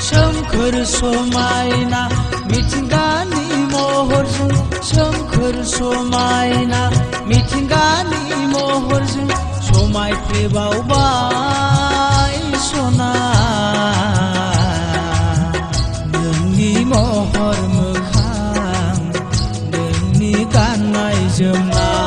सोमखोर समायना मिथिंगानि महरजों सोमखोर समायना मिथिंगानि महरजों समायफ्लेबावबाय सना नोंनि महर मोखां नोंनि गाननाय जोमनाय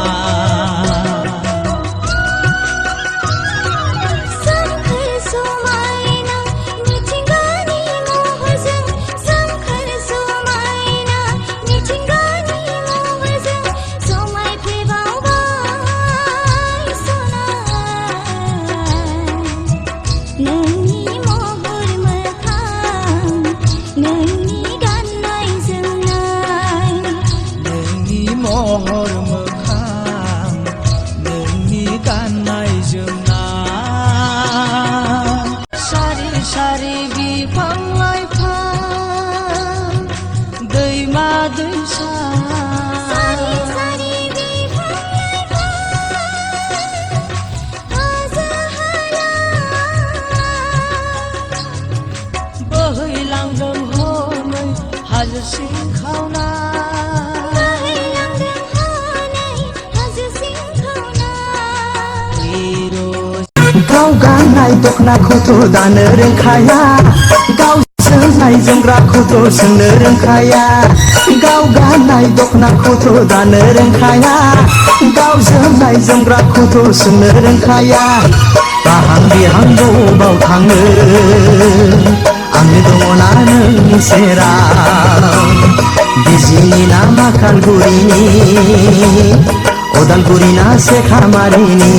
महर मोखां नोंनि गाननाय जोमनाय सारि सारि बिफां लाइफां दैमा दैसा सारि सारि बिफां लाइफां हाजो हाला बोहैलांदों हनै हाजो सिंखावना गाव गाननाय दखनाखौथ' दानो रोंखाया गाव जोमनाय जोमग्राखौथ' सोंनो रोंखाया गाव गाननाय दखनाखौथ' दानो रोंखाया गाव जोमनाय जोमग्राखौथ' सोंनो रोंखाया बाहां बिहां बबाव थाङो आंनो दङना नोंनि सेराव बिजिनि ना माखालगुरिनि अदालगुरि ना सेखामारिनि